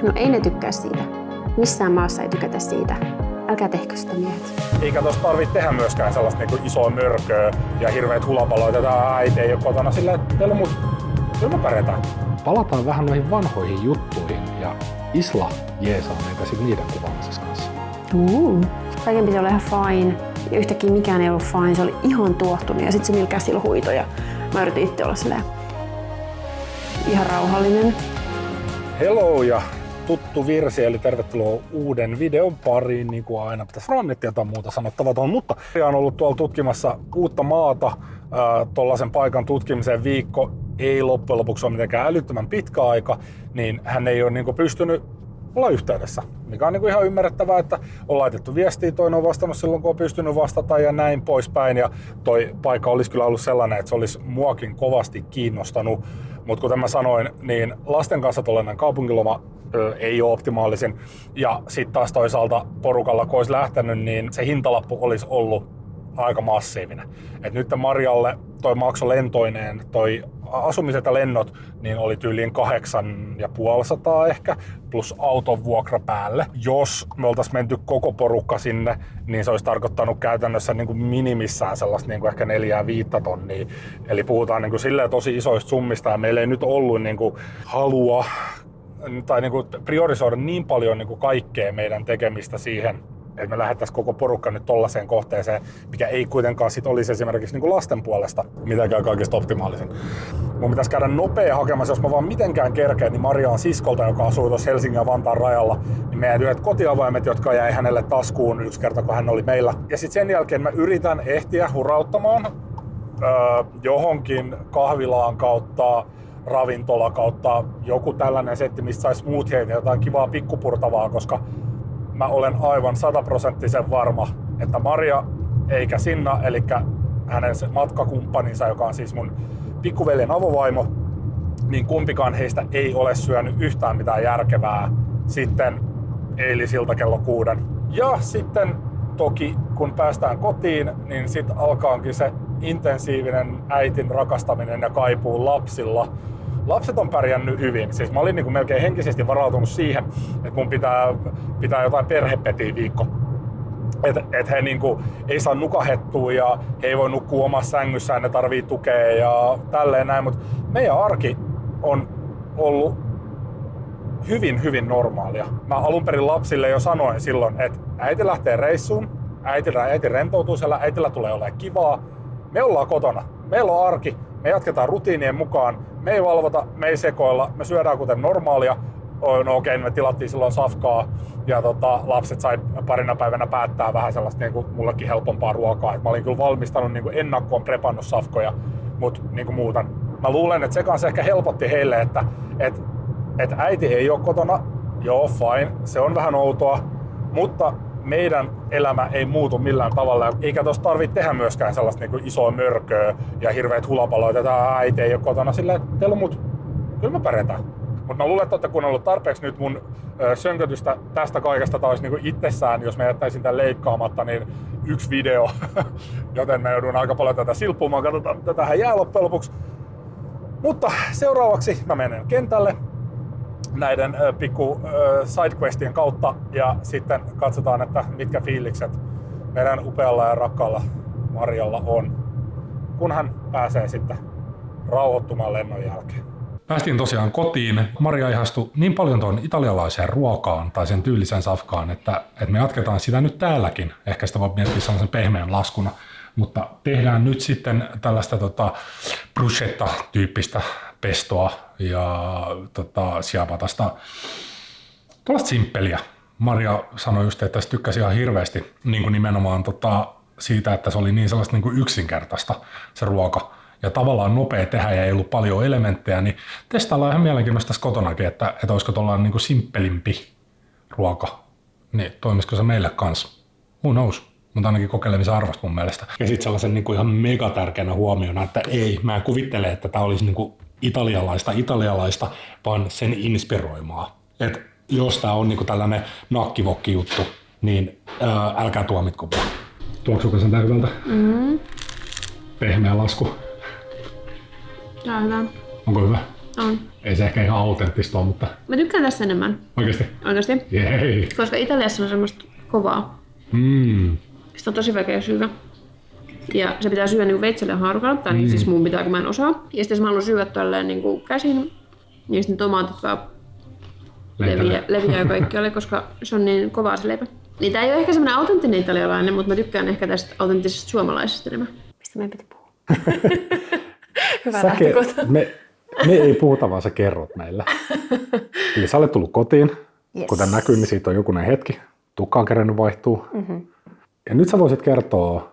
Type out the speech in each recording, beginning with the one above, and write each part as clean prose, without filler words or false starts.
No ei ne tykkää siitä. Missään maassa ei tykätä siitä. Älkää tehkö sitä, miehet. Eikä tossa tarvitse tehdä myöskään sellaista niinku isoa mörköä ja hirveät hulapaloita, että äiti ei ole kotona sillä, että teillä on kyllä me pärjätään. Palataan vähän noihin vanhoihin juttuihin ja Isla jeesaa meitä sit niiden kuvaamisessa kanssa. Kaiken piti olla ihan fine. Ja yhtäkkiä mikään ei ollut fine, se oli ihan tuohtunut ja sit se millä käsillä huitoi ja mä yritin itse olla silleen ihan rauhallinen. Hello ja tuttu virsi, eli tervetuloa uuden videon pariin, niin kuin aina pitäisi Frannit ja jotain muuta sanottavaa, mutta on ollut tuolla tutkimassa uutta maata, tuollaisen paikan tutkimiseen viikko ei loppujen lopuksi ole mitenkään älyttömän pitkä aika, niin hän ei ole niin kuin pystynyt olla yhteydessä, mikä on niin kuin ihan ymmärrettävää, että on laitettu viestiä, toinen on vastannut silloin, kun on pystynyt vastata ja näin poispäin, ja toi paikka olisi kyllä ollut sellainen, että se olisi muakin kovasti kiinnostanut, mutta kuten mä sanoin, niin lasten kanssa tuollainen kaupunkiloma ei ole optimaalisin, ja sitten taas toisaalta porukalla kun olisi lähtenyt, niin se hintalappu olisi ollut aika massiivinen. Et nyt Marjalle toi makso lentoineen, toi asumiset ja lennot, niin oli tyyliin 850 ehkä, plus auton vuokra päälle. Jos me oltaisiin menty koko porukka sinne, niin se olisi tarkoittanut käytännössä niin kuin minimissään sellaista niin kuin ehkä 4-5 tonnia. Eli puhutaan niin kuin silleen tosi isoista summista, ja meillä ei nyt ollut niin kuin halua tai niin kuin priorisoida niin paljon niin kuin kaikkea meidän tekemistä siihen, että me lähdettäisiin koko porukka nyt tollaiseen kohteeseen, mikä ei kuitenkaan sit olisi esimerkiksi niin kuin lasten puolesta mitenkään kaikista optimaalisin. Mun pitäisi käydä nopea hakemassa, jos mä vaan mitenkään kerkeen, niin Mariaan siskolta, joka asuu tuossa Helsingin ja Vantaan rajalla, niin meidän yhdet kotiavaimet, jotka jäi hänelle taskuun yksi kerta, kun hän oli meillä. Ja sitten sen jälkeen mä yritän ehtiä hurauttamaan johonkin kahvilaan kautta, ravintola kautta joku tällainen setti, mistä saisi muut heitä jotain kivaa pikkupurtavaa, koska mä olen aivan 100% varma, että Maria eikä Sinna, eli hänen matkakumppaninsa, joka on siis mun pikkuveljen avovaimo, niin kumpikaan heistä ei ole syönyt yhtään mitään järkevää sitten eilisiltä kello 6. Ja sitten toki kun päästään kotiin, niin sitten alkaankin se intensiivinen äitin rakastaminen ja kaipuu lapsilla. Lapset on pärjännyt hyvin. Siis mä olin niin kuin melkein henkisesti varautunut siihen, että mun pitää jotain perhepetiä viikko. Että he niin kuin ei saa nukahettua ja he ei voi nukkua omassa sängyssään, ne tarvii tukea ja tälleen näin. Mutta meidän arki on ollut hyvin normaalia. Mä alun perin lapsille jo sanoin silloin, että äiti lähtee reissuun, äiti rentoutuu siellä, äitillä tulee olemaan kivaa. Me ollaan kotona, meillä on arki, me jatketaan rutiinien mukaan, me ei valvota, me ei sekoilla, me syödään kuten normaalia. No okei, me tilattiin silloin safkaa ja lapset sai parina päivänä päättää vähän sellaista niin kuin mullekin helpompaa ruokaa. Et mä olin kyllä valmistanut niin kuin ennakkoon prepannut safkoja, mutta niin kuin muutan. Mä luulen, että se kanssa ehkä helpotti heille, että äiti ei ole kotona. Joo, fine, se on vähän outoa, mutta meidän elämä ei muutu millään tavalla, eikä tuossa tarvitse tehdä myöskään sellaista niin kuin isoa mörköä ja hirveät hulapaloita, että äiti ei ole kotona sillä, että teillä on kyllä me pärjätään. Mutta mä luulen, että olette kuunnellut tarpeeksi nyt mun sönkötystä tästä kaikesta, tai olisi niin kuin itsessään, jos mä jättäisin tämän leikkaamatta, niin yksi video, joten mä joudun aika paljon tätä silppumaan, katsotaan mitä tähän jää loppujen lopuksi. Mutta seuraavaksi mä menen kentälle näiden pikku sidequestien kautta ja sitten katsotaan, että mitkä fiilikset meidän upealla ja rakkaalla Marjalla on, kun hän pääsee sitten rauhoittumaan lennon jälkeen. Päästiin tosiaan kotiin. Maria ihastui niin paljon tuon italialaiseen ruokaan tai sen tyylisen safkaan, että me jatketaan sitä nyt täälläkin. Ehkä sitä voi miettiä sellaisen pehmeän laskuna. Mutta tehdään nyt sitten tällaista bruschetta-tyyppistä pestoa ja siapatasta. Tuollaista simppeliä. Maria sanoi just, että se tykkäsi ihan hirveästi niin kuin nimenomaan siitä, että se oli niin sellaista niin kuin yksinkertaista se ruoka. Ja tavallaan nopea tehdä ja ei ollut paljon elementtejä, niin testaillaan ihan mielenkiintoista tässä kotonakin, että olisiko tuollainen niin kuin simppelimpi ruoka. Niin toimisiko se meille kanssa? Who knows? Mutta ainakin kokeilemisen arvosta mun mielestä. Ja sitten sellaisen niin kuin ihan megatärkeänä huomiona, että mä en kuvittele, että tämä olisi niin kuin italialaista, vaan sen inspiroimaa. Että jos tämä on niin kuin tällainen nakkivokki juttu, niin älkää tuomitko vaan. Tuoksuuko sen tää hyvältä? Pehmeä lasku. Tää on hyvä. Onko hyvä? On. Ei se ehkä ihan autenttista ole, mutta... Mä tykkään tässä enemmän. Oikeesti? Oikeasti. Jei. Koska Italiassa on semmoista kovaa. Sitä on tosi vaikea syödä. Ja se pitää syödä niinku veitsellä ja haarukalla. Tai niin siis mun pitää, kun mä en osaa. Ja sitten jos mä haluan syödä tälleen niinku käsin, niin sitten tomaatit vaan leviää kaikkialle, koska se on niin kovaa se leipä. Niin tää ei ole ehkä semmonen autenttinen italialainen, mutta mä tykkään ehkä tästä autenttisesta suomalaisesta enemmän. Mistä meidän piti puhua? Hyvä lähtökohta. Me ei puhuta, vaan sä kerrot meille. Eli sä olet tullut kotiin. Yes. Kuten näkyy, niin siitä on jokunen hetki. Tukka on kerennyt vaihtuu. Ja nyt sä voisit kertoa,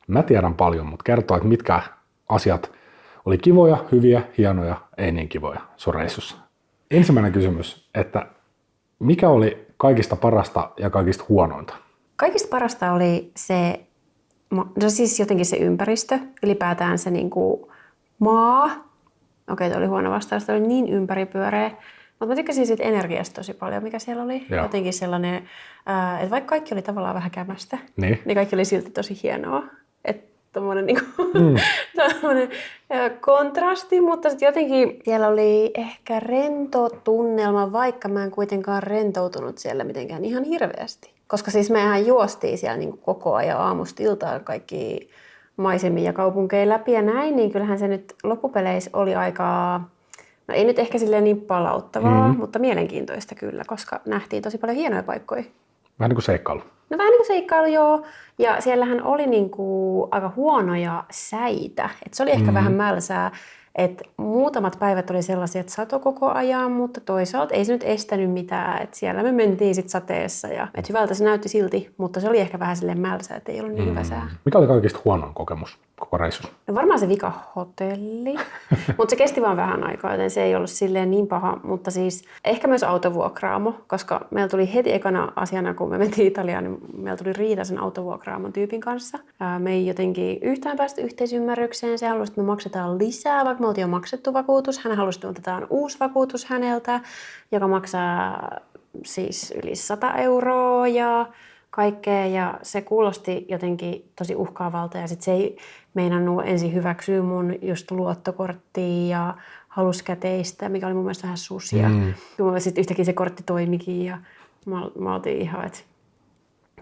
mä tiedän paljon, mutta kertoa, että mitkä asiat oli kivoja, hyviä, hienoja, ei niin kivoja sun reissussa. Ensimmäinen kysymys, että mikä oli kaikista parasta ja kaikista huonointa? Kaikista parasta oli se, no siis jotenkin se ympäristö, ylipäätään se niinku maa. Okei, toi oli huono vastaus, se oli niin ympäripyöreä. Mutta mä tykkäsin siitä energiasta tosi paljon, mikä siellä oli. Joo. Jotenkin sellainen, että vaikka kaikki oli tavallaan vähän kämästä, Niin kaikki oli silti tosi hienoa. Että tommonen niinku, tommonen kontrasti, mutta sitten jotenkin siellä oli ehkä rento tunnelma, vaikka mä en kuitenkaan rentoutunut siellä mitenkään ihan hirveästi. Koska siis mehän juostiin siellä niinku koko ajan aamusta iltaan kaikki maisemia ja kaupunkeja läpi ja näin, niin kyllähän se nyt loppupeleissä oli aika, no ei nyt ehkä silleen niin palauttavaa, mutta mielenkiintoista kyllä, koska nähtiin tosi paljon hienoja paikkoja. vähän niin kuin seikkailu. No vähän niin kuin seikkailu, joo. Ja siellähän oli niinku aika huonoja säitä. Et se oli ehkä vähän mälsää. Et muutamat päivät oli sellaisia, että sato koko ajan, mutta toisaalta ei se nyt estänyt mitään. Et siellä me mentiin sit sateessa. Et hyvältä se näytti silti, mutta se oli ehkä vähän silleen mälsää, että ei ollut niin hyvä sää. Mikä oli kaikista huonoin kokemus koko reissussa? No varmaan se vika hotelli, mutta se kesti vaan vähän aikaa, joten se ei ollut silleen niin paha. Mutta siis ehkä myös autovuokraamo, koska meillä tuli heti ekana asiana, kun me mentiin Italiaan, niin meillä tuli riita sen autovuokraamon tyypin kanssa. Me ei jotenkin yhtään päästy yhteisymmärrykseen. Se halusi, että me maksetaan lisää, vaikka me oltiin jo maksettu vakuutus. Hän halusi, että otetaan uusi vakuutus häneltä, joka maksaa siis yli 100 € ja kaikkea. Ja se kuulosti jotenkin tosi uhkaavalta ja sitten se ei meinannut ensin hyväksyä mun just luottokorttia ja halusi käteistä, mikä oli mun mielestä vähän susia. Sitten yhtäkkiä se kortti toimikin ja mä oltiin ihan, että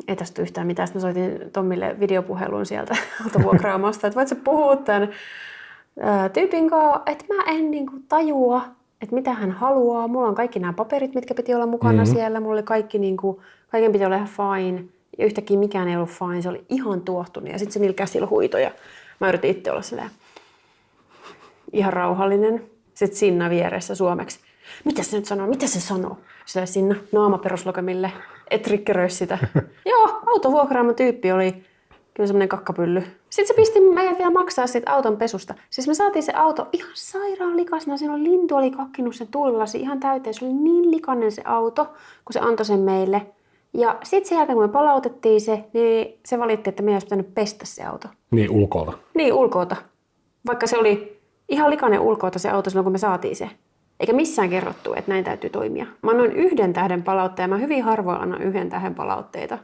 ei tästä yhtään mitään. Sitten mä soitin Tommille videopuhelun sieltä autovuokraamasta, että voit sä puhua tämän tyypin kanssa, että mä en niinku tajua, että mitä hän haluaa. Mulla on kaikki nämä paperit, mitkä piti olla mukana siellä. Mulla oli kaikki, niinku, kaiken piti olla ihan fine. Ja yhtäkkiä mikään ei ollut fine. Se oli ihan tuohtunut. Ja sitten se niillä käsillä huitoi. Ja mä yritin itse olla silleen ihan rauhallinen. Sitten Sinna vieressä suomeksi. Mitä se nyt sanoo? Mitä se sanoo? Sitten Sinna, naama peruslokemille. Et triggeröi sitä. Joo, autovuokraamon tyyppi oli kyllä semmoinen kakkapylly. Sitten se pisti meidät vielä maksaa siitä auton pesusta. Siis me saatiin se auto ihan sairaan likasena. Siinä lintu oli kakkinut sen tuulilasi ihan täyteen. Se oli niin likainen se auto, kun se antoi sen meille. Ja sitten sen jälkeen, kun me palautettiin se, niin se valitti, että meidän olisi pitänyt pestä se auto. Niin, ulkoilta. Niin, ulkoilta. Vaikka se oli ihan likainen ulkoilta se auto silloin, kun me saatiin se. Eikä missään kerrottu, että näin täytyy toimia. Mä annoin 1 tähden palautteen. Mä hyvin harvoin annan 1 tähden palautteita.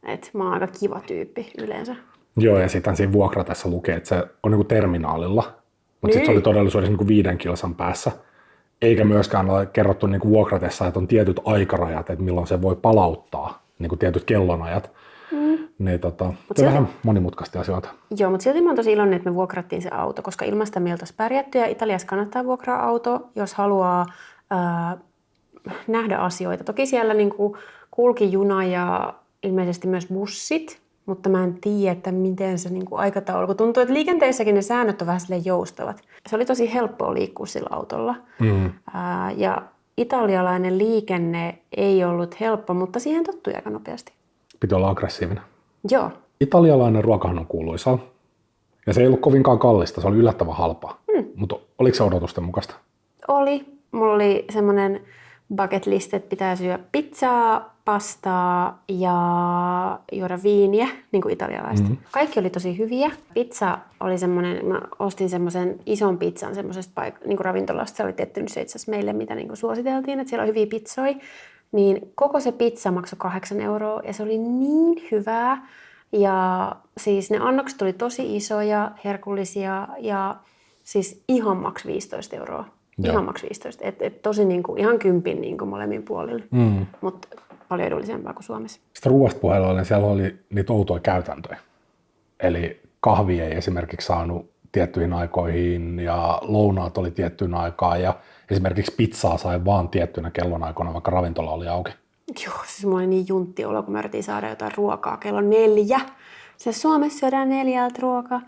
Et mä oon aika kiva tyyppi yleensä. Joo, ja sitten siinä vuokratessa lukee, että se on niinku terminaalilla. Mutta sitten se oli todellisuudessa niinku 5 kilsan päässä. Eikä myöskään ole kerrottu niinku vuokratessa, että on tietyt aikarajat, että milloin se voi palauttaa, niinku tietyt kellonajat. Niin se on vähän monimutkaisia asioita. Joo, mutta silti mä oon tosi iloinen, että me vuokrattiin se auto, koska ilman sitä me oltaisiin pärjätty. Ja Italiassa kannattaa vuokraa auto, jos haluaa nähdä asioita. Toki siellä niinku kulki juna ja ilmeisesti myös bussit, mutta mä en tiedä, että miten se niinku aikataulu, kun tuntuu, että liikenteessäkin ne säännöt on vähän silleen joustavat. Se oli tosi helppoa liikkua sillä autolla. Ja italialainen liikenne ei ollut helppo, mutta siihen tottui aika nopeasti. Piti olla aggressiivinen. Joo. Italialainen ruokahan on kuuluisaa. Ja se ei ollut kovinkaan kallista, se oli yllättävän halpaa. Mutta oliko se odotusten mukaista? Oli. Mulla oli semmoinen bucket list, että pitää syödä pizzaa, pastaa ja juoda viiniä, niin kuin italialaista. Kaikki oli tosi hyviä. Pizza oli semmoinen, mä ostin semmoisen ison pizzan semmoisesta niin kuin ravintolasta. Se oli tehty se itse asiassa meille, mitä niin kuin suositeltiin, että siellä on hyviä pizzoja. Niin koko se pizza maksoi 8 € ja se oli niin hyvää. Ja siis ne annokset oli tosi isoja, herkullisia ja siis ihan maks 15 €. Ihan maks 15. Et tosi niinku, ihan 10 niinku molemmin puolilla, mutta paljon edullisempaa kuin Suomessa. Sitten ruoasta puheella ollen, siellä oli niitä outoja käytäntöjä. Eli kahvi ei esimerkiksi saanut tiettyihin aikoihin ja lounaat oli tiettyyn aikaan ja esimerkiksi pizzaa sai vaan tiettynä kellonaikoina, vaikka ravintola oli auki. Joo, siis mulla oli niin juntti olo, kun me yritin saada jotain ruokaa kello 4. Se Suomessa syödään 4 ruokaa.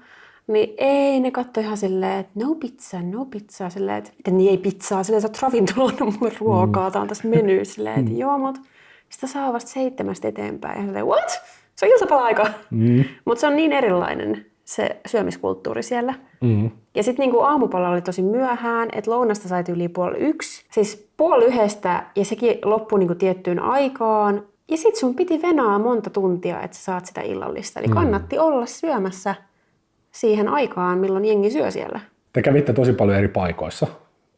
Niin ei, ne katsoi ihan silleen, että no pizza, silleen, että niin ei pizzaa, silleen sä oot ravintolaan mulle ruokaa, tää on tässä meny, silleen, että joo, mutta sitä saa vasta 7 eteenpäin. Ja silleen, what? Se on iltapala-aika. Mutta se on niin erilainen se syömiskulttuuri siellä. Ja sitten niinku aamupala oli tosi myöhään, että lounasta sai yli 12:30. Siis 12:30 ja sekin loppui niinku tiettyyn aikaan. Ja sit sun piti venaa monta tuntia, että sä saat sitä illallista. Eli kannatti olla syömässä siihen aikaan, milloin jengi syö siellä. Te kävitte tosi paljon eri paikoissa,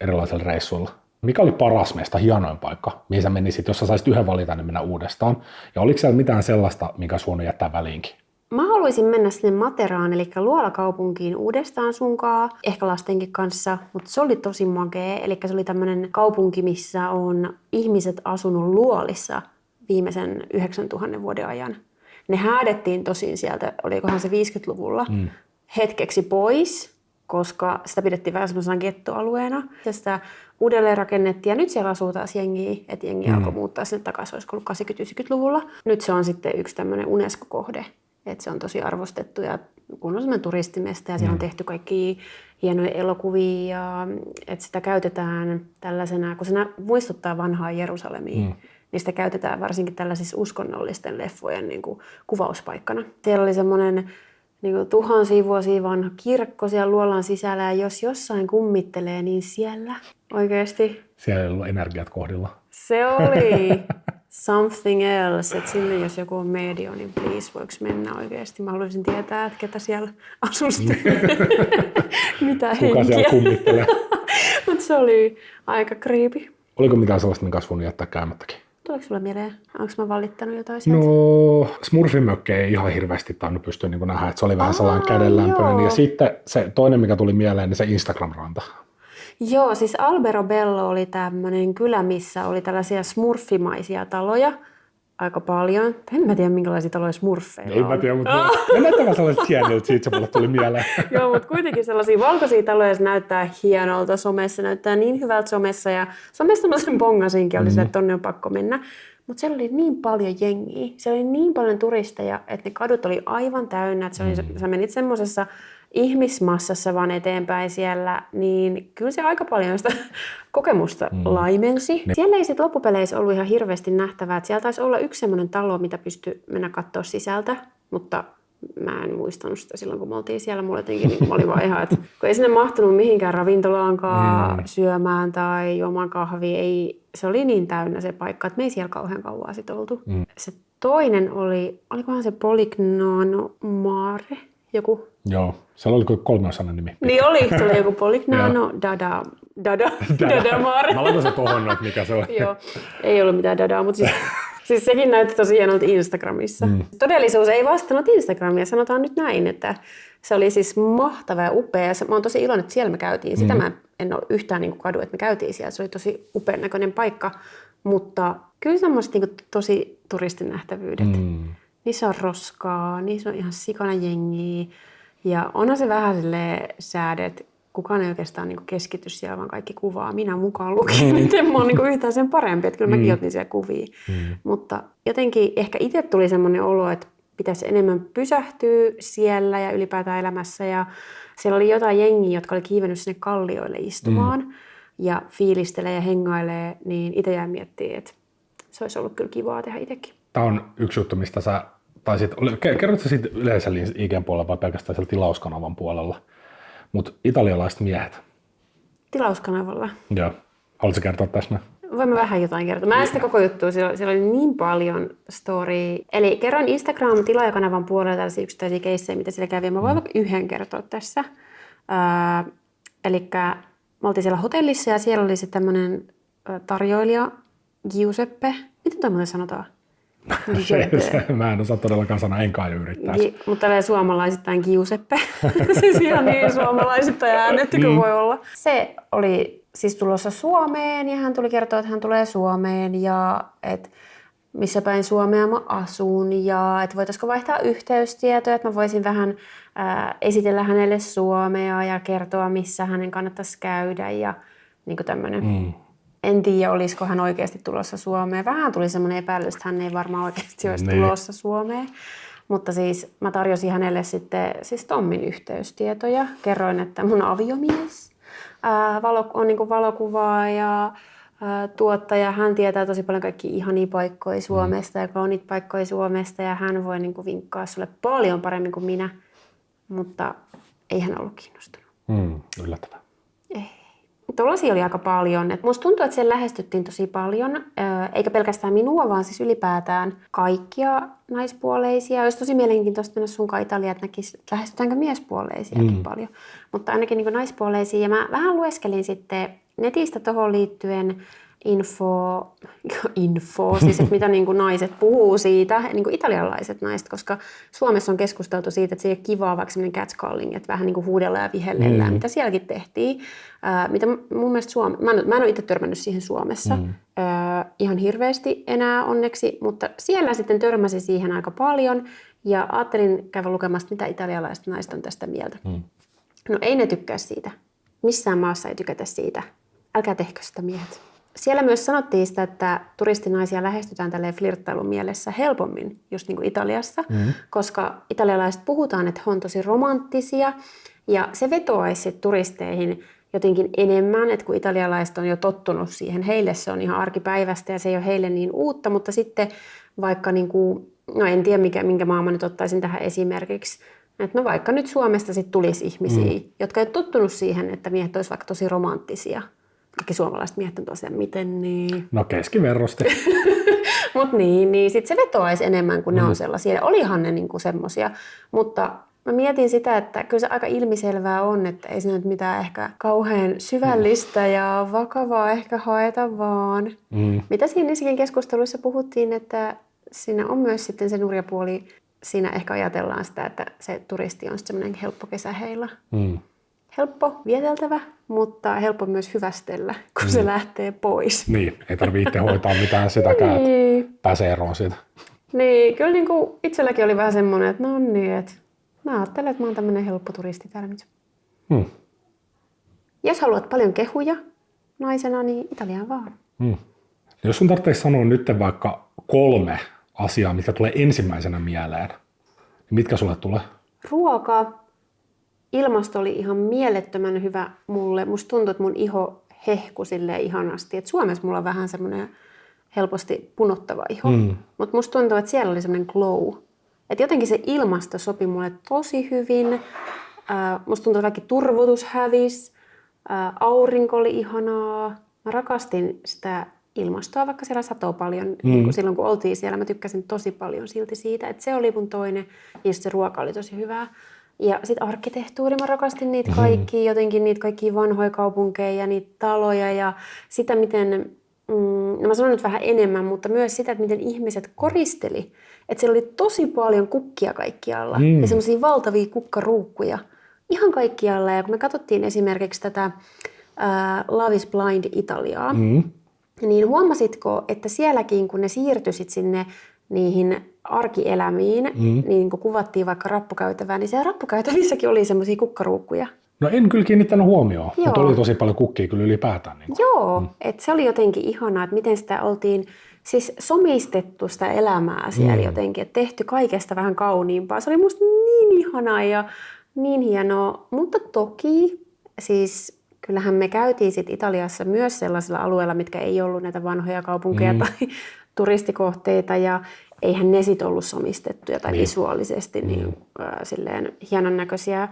erilaisilla reissuilla. Mikä oli paras meistä, hienoin paikka, mihin sä menisit, jos sä saisit yhden valita, niin mennä uudestaan? Ja oliko siellä mitään sellaista, mikä sun jättää väliinkin? Mä haluaisin mennä sinne Materaan, eli Luola-kaupunkiin uudestaan sunkaan, ehkä lastenkin kanssa, mutta se oli tosi makea. Eli se oli tämmöinen kaupunki, missä on ihmiset asunut luolissa viimeisen 9000 vuoden ajan. Ne häädettiin tosin sieltä, olikohan se 50-luvulla, hetkeksi pois, koska sitä pidettiin vähän semmoisena gettoalueena. Sitä uudelleen rakennettiin ja nyt siellä asuu taas jengiä, että jengi alkoi muuttaa sinne takaisin, olisiko ollut 80-90-luvulla. Nyt se on sitten yksi tämmöinen UNESCO-kohde, että se on tosi arvostettu ja kun on semmoinen turistimesta ja siellä on tehty kaikki hienoja elokuvia ja että sitä käytetään tällaisena, kun se muistuttaa vanhaa Jerusalemia, niin sitä käytetään varsinkin tällaisissa uskonnollisten leffojen niin kuin kuvauspaikkana. Siellä oli semmoinen niin kuin tuhansia vuosia vanha kirkko siellä luolan sisällä ja jos jossain kummittelee, niin siellä oikeasti. Siellä ei ollut energiat kohdilla. Se oli something else. Että sinne jos joku on medio, niin please voiko mennä oikeasti. Mä haluaisin tietää, että ketä siellä asustuu. Mitä henkiä. Kuka siellä kummittelee. Mutta se oli aika creepy. Oliko mitään sellaista, minkä olisi voinut jättää käymättäkin? Tuleeko sulla mieleen? Onko mä valittanut jotain sieltä? No, Smurfimökkejä ei ihan hirveästi tainnut pystyä niin nähdä, että se oli vähän sellainen kädenlämpöinen. Ja sitten se toinen, mikä tuli mieleen, niin se Instagram-ranta. Joo, siis Alberobello oli tämmöinen kylä, missä oli tällaisia smurfimaisia taloja aika paljon. En mä tiedä, minkälaisia taloja smurfeilla on. Ei mä tiedä, mutta ne näyttävät sellaiset hieniltä, siitä se mulle tuli mieleen. Joo, mutta kuitenkin sellaisia valkoisia taloja, se näyttää hienolta somessa, näyttää niin hyvältä somessa. Ja somessa mä sen bongasinkin, oli se, että tonne on pakko mennä. Mutta siellä oli niin paljon jengiä, siellä oli niin paljon turisteja, että ne kadut oli aivan täynnä. Että se oli, sä menit semmoisessa ihmismassassa vaan eteenpäin siellä, niin kyllä se aika paljon sitä kokemusta laimensi. Siellä ei sitten loppupeleissä ollut ihan hirveästi nähtävää. Siellä taisi olla yksi semmoinen talo, mitä pystyi mennä katsoa sisältä, mutta mä en muistanut sitä silloin, kun me oltiin siellä. Mulla jotenkin niin, oli vaan ihan, että kun ei sinne mahtunut mihinkään ravintolaankaan syömään tai juomaan kahvia, ei, se oli niin täynnä se paikka, että me ei siellä kauhean kauan sitten oltu. Se toinen olikohan se Polignano Mare, joku. Joo, siellä oli 3-osainen nimi. Niin oli, se oli joku Polignano Dada Mare. Mä laitan se tohon, että mikä se oli. Joo, ei ollut mitään dadaa, mutta siis sekin näytti tosi hienolta Instagramissa. Todellisuus ei vastannut Instagramia, sanotaan nyt näin, että se oli siis mahtava ja upea. Mä oon tosi iloinen, että siellä me käytiin. Sitä mä en ole yhtään niin kadu, että me käytiin siellä. Se oli tosi upean näköinen paikka, mutta kyllä semmoiset niin tosi turistin nähtävyydet. Niissä on roskaa, niissä on ihan sikana jengiä. Ja onhan se vähän silleen säädet, kukaan ei oikeastaan niin keskity siellä, vaan kaikki kuvaa. Minä mukaan lukien, että en mä ole niin yhtään sen parempi, että kyllä mäkin otin siellä kuvia. Mutta jotenkin ehkä itse tuli semmoinen olo, että pitäisi enemmän pysähtyä siellä ja ylipäätään elämässä. Ja siellä oli jotain jengiä, jotka oli kiivennyt sinne kallioille istumaan ja fiilistelee ja hengailee, niin itse jäin miettimään, että se olisi ollut kyllä kivaa tehdä itsekin. Tämä on yksi juttu, mistä sä taisit, kerrotko siitä yleensä IG:n puolella vai pelkästään siellä tilauskanavan puolella? Mutta italialaiset miehet. Tilauskanavalla? Joo. Haluatko kertoa tässä? Voimme vähän jotain kertoa. Mä en sitä koko juttua, siellä oli niin paljon storya. Eli kerroin Instagram-tilaajakanavan puolella tällaisia yksittäisiä keissejä, mitä siellä kävi. Mä voin vaikka yhden kertoa tässä. Eli me oltiin siellä hotellissa ja siellä oli se tämmöinen tarjoilija Giuseppe. Miten toi muuten sanotaan? Mä en osaa todellakaan sanoa, enkä aio yrittää. Mutta tälleen suomalaisittain Giuseppe. Siis ihan niin suomalaisittain äänetty kuin voi olla. Se oli siis tulossa Suomeen ja hän tuli kertoa, että hän tulee Suomeen ja että missä päin Suomea mä asun ja että voitaisiko vaihtaa yhteystietoja, että mä voisin vähän esitellä hänelle Suomea ja kertoa, missä hänen kannattaisi käydä ja niin kuin tämmöinen. En tiedä, olisiko hän oikeasti tulossa Suomeen. Vähän tuli semmoinen epäilys, että hän ei varmaan oikeasti olisi tulossa Suomeen. Mutta siis mä tarjosin hänelle sitten siis Tommin yhteystietoja. Kerroin, että mun aviomies on niin kuin valokuvaaja, tuottaja. Hän tietää tosi paljon kaikkia ihania paikkoja Suomesta ja kauniita paikkoja Suomesta. Ja hän voi niin kuin vinkkaa sulle paljon paremmin kuin minä. Mutta ei hän ollut kiinnostunut. Yllättävää. Ei. Tuollaisia oli aika paljon. Et musta tuntuu, että siellä lähestyttiin tosi paljon, eikä pelkästään minua, vaan siis ylipäätään kaikkia naispuoleisia. Olisi tosi mielenkiintoista mennä sunkaan Italiaan, että näkisi, lähestytäänkö miespuoleisiakin paljon. Mutta ainakin niin naispuoleisia. Ja mä vähän lueskelin sitten netistä tuohon liittyen info, siis että mitä niin kuin naiset puhuu siitä, niin kuin italialaiset naiset, koska Suomessa on keskusteltu siitä, että se ei ole kivaa vaikka semmoinen catcalling, että vähän niin kuin huudella ja vihellellään, mitä sielläkin tehtiin. Mitä mun mielestä mä en ole itse törmännyt siihen Suomessa ihan hirveästi enää onneksi, mutta siellä sitten törmäsi siihen aika paljon ja ajattelin käydä lukemasta, mitä italialaiset naiset on tästä mieltä. No ei ne tykkää siitä. Missään maassa ei tykätä siitä. Älkää tehkö sitä miehet. Siellä myös sanottiin sitä, että turistinaisia lähestytään tälleen flirttailun mielessä helpommin, just niin kuin Italiassa, koska italialaiset puhutaan, että he on tosi romanttisia ja se vetoaisi sit turisteihin jotenkin enemmän, että kun italialaiset on jo tottunut siihen, heille se on ihan arkipäivästä ja se ei ole heille niin uutta, mutta sitten vaikka, niin kuin, no en tiedä minkä maan mä nyt ottaisin tähän esimerkiksi, että no vaikka nyt Suomesta sitten tulisi ihmisiä, jotka ei ole tottunut siihen, että miehet olisivat vaikka tosi romanttisia. Kaikki suomalaiset miehet on tosiaan, miten niin? No keskiverrosti. Mutta niin sitten se vetoaisi enemmän kuin ne on sellaisia. Olihan ne niinku semmoisia, mutta mä mietin sitä, että kyllä se aika ilmiselvää on, että ei se nyt mitään ehkä kauhean syvällistä ja vakavaa ehkä haeta vaan. Mitä siinä niissäkin keskusteluissa puhuttiin, että siinä on myös sitten se nurjapuoli, siinä ehkä ajatellaan sitä, että se turisti on semmoinen helppo kesäheila. Helppo vieteltävä, mutta helppo myös hyvästellä, kun se lähtee pois. Niin, ei tarvitse hoitaa mitään sitäkään, että pääsee eroon siitä. Niin, kyllä niin kuin itselläkin oli vähän semmoinen, että no niin, että mä ajattelen, että mä oon tämmöinen helppo turisti täällä nyt. Jos haluat paljon kehuja naisena, niin Italiaan vaan. Jos sun tarvitsisi sanoa nyt vaikka 3 asiaa, mitkä tulee ensimmäisenä mieleen, niin mitkä sulle tulee? Ruoka. Ilmasto oli ihan mielettömän hyvä mulle. Musta tuntuu, että mun iho hehkui silleen ihanasti. Et Suomessa mulla on vähän semmoinen helposti punottava iho. Mutta musta tuntuu, että siellä oli semmoinen glow. Et jotenkin se ilmasto sopi mulle tosi hyvin. Musta tuntuu, että kaikki turvotus hävisi. Aurinko oli ihanaa. Mä rakastin sitä ilmastoa, vaikka siellä satoi paljon. Niin silloin kun oltiin siellä, mä tykkäsin tosi paljon silti siitä. Että se oli mun toinen. Ja se ruoka oli tosi hyvää. Ja sitten arkkitehtuuri, mä rakastin niitä kaikkia, jotenkin niitä kaikkia vanhoja kaupunkeja ja niitä taloja ja sitä, miten, no mä sanon nyt vähän enemmän, mutta myös sitä, että miten ihmiset koristeli. Että siellä oli tosi paljon kukkia kaikkialla ja semmoisia valtavia kukkaruukkuja ihan kaikkialla. Ja kun me katsottiin esimerkiksi tätä Love is Blind Italiaa, niin huomasitko, että sielläkin kun ne siirtyisit sinne niihin arkielämiin, niin kun kuvattiin vaikka rappukäytävää, niin siellä rappukäytävissäkin oli semmoisia kukkaruukkuja. No en kyllä kiinnittänyt huomioon, mutta oli tosi paljon kukkia kyllä ylipäätään. Niin Joo, että se oli jotenkin ihanaa, että miten sitä oltiin siis somistettu sitä elämää siellä jotenkin, että tehty kaikesta vähän kauniimpaa. Se oli musta niin ihanaa ja niin hienoa, mutta toki siis kyllähän me käytiin sit Italiassa myös sellaisilla alueilla, mitkä ei ollut näitä vanhoja kaupunkeja tai turistikohteita ja eihän ne sit ollut somistettuja tai visuaalisesti niin, silleen hienon näköisiä.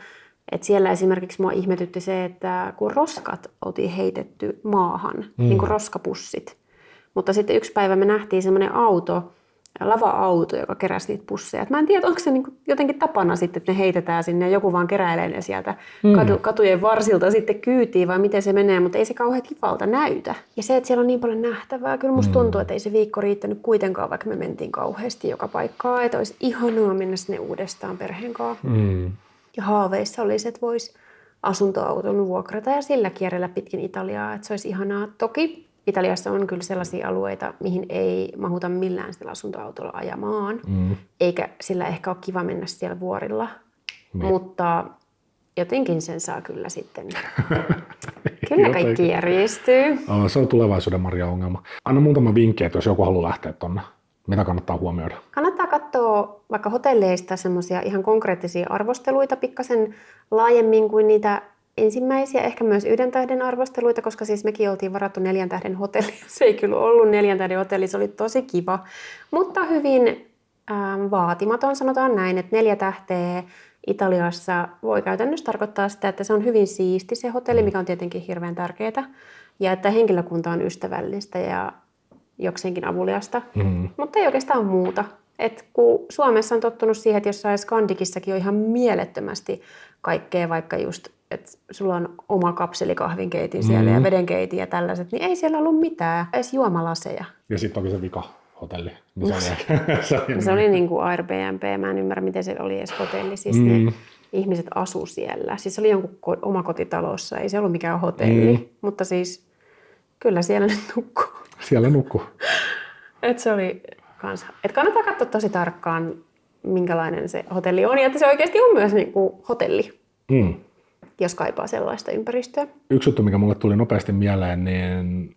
Et siellä esimerkiksi mua ihmetytti se, että kun roskat oltiin heitetty maahan, niin kuin roskapussit. Mutta sitten yksi päivä me nähtiin semmoinen auto, lava-auto, joka keräsi niitä pusseja. Et mä en tiedä, onko se niinku jotenkin tapana sitten, että ne heitetään sinne ja joku vaan keräilee ne sieltä katujen varsilta sitten kyytiin vai miten se menee, mutta ei se kauhean kivalta näytä. Ja se, että siellä on niin paljon nähtävää, kyllä musta tuntuu, että ei se viikko riittänyt kuitenkaan, vaikka me mentiin kauheasti joka paikkaa, että olisi ihanaa mennä sinne uudestaan perheen kanssa. Ja haaveissa olisi, että voisi asuntoauton vuokrata ja sillä kierrellä pitkin Italiaa, että se olisi ihanaa. Toki Italiassa on kyllä sellaisia alueita, mihin ei mahuta millään sillä asuntoautolla ajamaan, eikä sillä ehkä ole kiva mennä siellä vuorilla, mutta jotenkin sen saa kyllä sitten. Kyllä kaikki järjestyy. Se on tulevaisuuden Maria-ongelma. Anna muutama vinkki, että jos joku haluaa lähteä tonne, mitä kannattaa huomioida? Kannattaa katsoa vaikka hotelleista semmoisia ihan konkreettisia arvosteluita pikkasen laajemmin kuin niitä ensimmäisiä, ehkä myös 1 tähden arvosteluita, koska siis mekin oltiin varattu 4 tähden hotelli. Se ei kyllä ollut 4 tähden hotelli, se oli tosi kiva, mutta hyvin vaatimaton, sanotaan näin, että 4 tähteä Italiassa voi käytännössä tarkoittaa sitä, että se on hyvin siisti se hotelli, mikä on tietenkin hirveän tärkeää, ja että henkilökunta on ystävällistä ja jokseenkin avuliasta, mutta ei oikeastaan muuta. Et kun Suomessa on tottunut siihen, että jossain Skandikissakin on ihan mielettömästi kaikkea, vaikka just, että sulla on oma kapselikahvinkeitin siellä ja vedenkeitin ja tällaiset, niin ei siellä ollut mitään, edes juomalaseja. Ja sitten toki se vika-hotelli. Niin se oli niin kuin Airbnb, mä en ymmärrä, miten se oli edes hotelli, siis ne ihmiset asu siellä. Siis se oli jonkun omakotitalossa, ei se ollut mikään hotelli, mutta siis kyllä siellä nyt nukkuu. Siellä nukkuu. Et se oli kans. Et kannattaa katsoa tosi tarkkaan, minkälainen se hotelli on ja että se oikeasti on myös niin kuin hotelli, jos kaipaa sellaista ympäristöä. Yksi juttu, mikä mulle tuli nopeasti mieleen, niin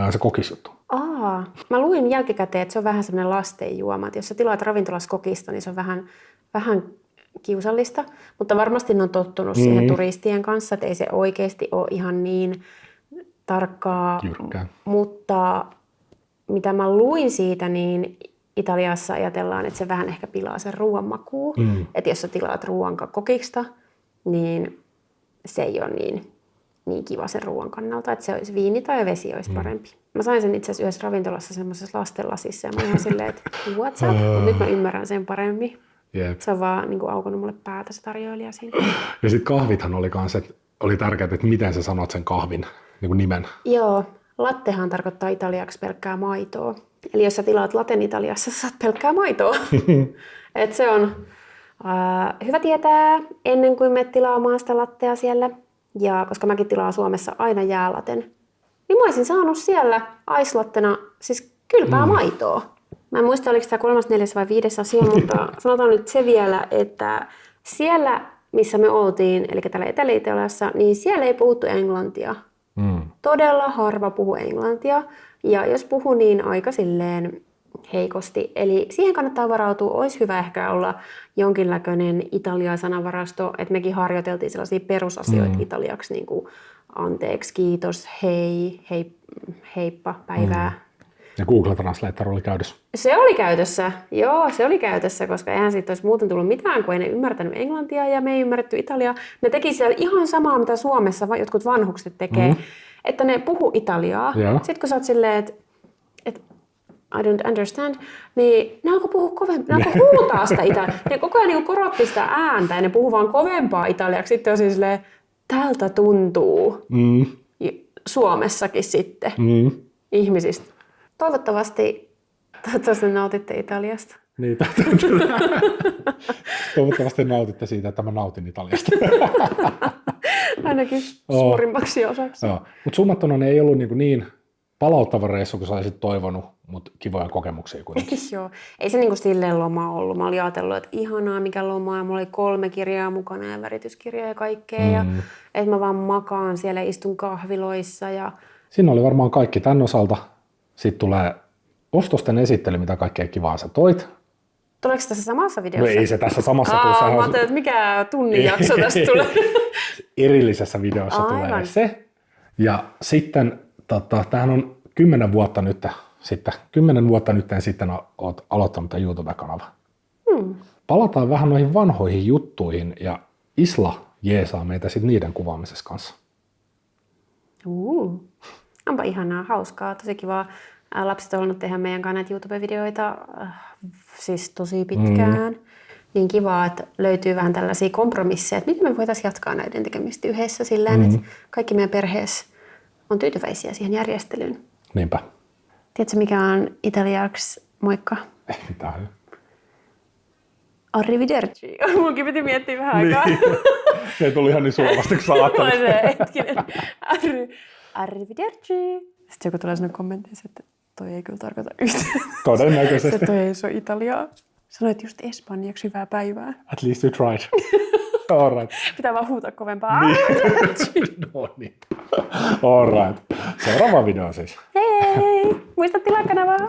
se kokisjuttu. Mä luin jälkikäteen, että se on vähän semmoinen lastenjuoma. Että jos sä tilaat ravintolassa kokista, niin se on vähän kiusallista. Mutta varmasti ne on tottunut siihen turistien kanssa, että ei se oikeasti ole ihan niin tarkkaa. Jyrkkää. Mutta mitä mä luin siitä, niin Italiassa ajatellaan, että se vähän ehkä pilaa sen ruoan makuu. Että jos sä tilaat ruoan kokista, niin se ei ole niin kiva sen ruoan kannalta, että se olisi viini tai vesi olisi parempi. Mä sain sen itse asiassa yhdessä ravintolassa semmoisessa lastenlasissa ja mä olin ihan silleen, että what's up? Mutta nyt mä ymmärrän sen paremmin. Yep. Se on vaan niin kuin aukonut mulle päätä se tarjoilija siinä. Ja sitten kahvithan oli kans, että oli tärkeää, että miten sä sanot sen kahvin niin kuin nimen. Joo, lattehan tarkoittaa italiaksi pelkkää maitoa. Eli jos sä tilaat laten Italiassa, sä saat pelkkää maitoa. Et se on hyvä tietää ennen kuin menet tilaamaan sitä lattea siellä. Ja koska mäkin tilaan Suomessa aina jäälaten, niin mä olisin saanut siellä aislattena siis kylpää maitoa. Mä en muista, oliko tämä 3., 4. vai 5. asia, mutta sanotaan nyt se vielä, että siellä, missä me oltiin, eli täällä Etelä-Italiassa, niin siellä ei puhuttu englantia. Todella harva puhuu englantia, ja jos puhuu niin aika silleen heikosti. Eli siihen kannattaa varautua. Olisi hyvä ehkä olla jonkinlainen Italia-sanavarasto, että mekin harjoiteltiin sellaisia perusasioita italiaksi, niin kuin anteeksi, kiitos, hei, heippa, päivää. Ja Google Translator oli käytössä. Se oli käytössä, joo, se oli käytössä, koska eihän siitä olisi muuten tullut mitään, kun ei ne ymmärtänyt englantia ja me ei ymmärretty italiaa. Ne teki siellä ihan samaa, mitä Suomessa jotkut vanhukset tekee, että ne puhuu italiaa. Sitten kun sä oot silleen, että I don't understand, niin ne alkoi puhua kovempaa, ne alkoi huutaa sitä italiaa. Ne koko ajan niin korotti sitä ääntä ja ne puhuu vaan kovempaa italiaksi. Sitten on siis silleen, tältä tuntuu Suomessakin sitten ihmisistä. Toivottavasti nautitte Italiasta. Niin, toivottavasti nautitte siitä, että mä nautin Italiasta. Ainakin suurimmaksi osaksi. Mutta summattuna ne ei ollut niin palauttava reissu, kun sä olisit toivonut, mutta kivoja kokemuksia kuitenkin. Joo, ei se niinku silleen loma ollut. Mä olin ajatellut, että ihanaa mikä loma, ja mulla oli 3 kirjaa mukana ja värityskirjaa ja kaikkea. Ja että mä vaan makaan siellä, istun kahviloissa. Ja siinä oli varmaan kaikki tämän osalta. Sitten tulee ostosten esittely, mitä kaikkea kivaa sä toit. Tuleeko tässä samassa videossa? No ei se tässä samassa tule. Mä ajattelin, että mikä tunnin jakso tästä tulee. Erillisessä videossa tulee se. Ja sitten, tämähän on 10 vuotta nyt sitten olet aloittanut tämän YouTube-kanava. Palataan vähän noihin vanhoihin juttuihin ja Isla jeesaa meitä sitten niiden kuvaamisessa kanssa. Onpa ihanaa, hauskaa, tosi kivaa. Lapset on halunnut tehdä meidän kanssa näitä YouTube-videoita siis tosi pitkään. Niin kivaa, että löytyy vähän tällaisia kompromisseja, että miten me voitaisiin jatkaa näiden tekemistä yhdessä silleen, että kaikki meidän perheessä on tyytyväisiä siihen järjestelyyn. Niinpä. Tiedätkö, mikä on italiaksi moikka? Ei mitään. Arrivederci. Munkin piti miettiä vähän aikaa. Se tuli ihan niin sulavasti, kun sä ajattelit. Se hetkinen. Arrivederci. Sitten joku tulee sinne kommentissa, että toi ei kyllä tarkoita yhtään. Todennäköisesti. Se toi ei ole Italiaa. Sanoit just espanjaksi hyvää päivää. At least you tried. All right. Pitää vaan huutaa kovempaa. No niin. All right. Seuraava video siis. Hei! Muista tilaa kanavaa.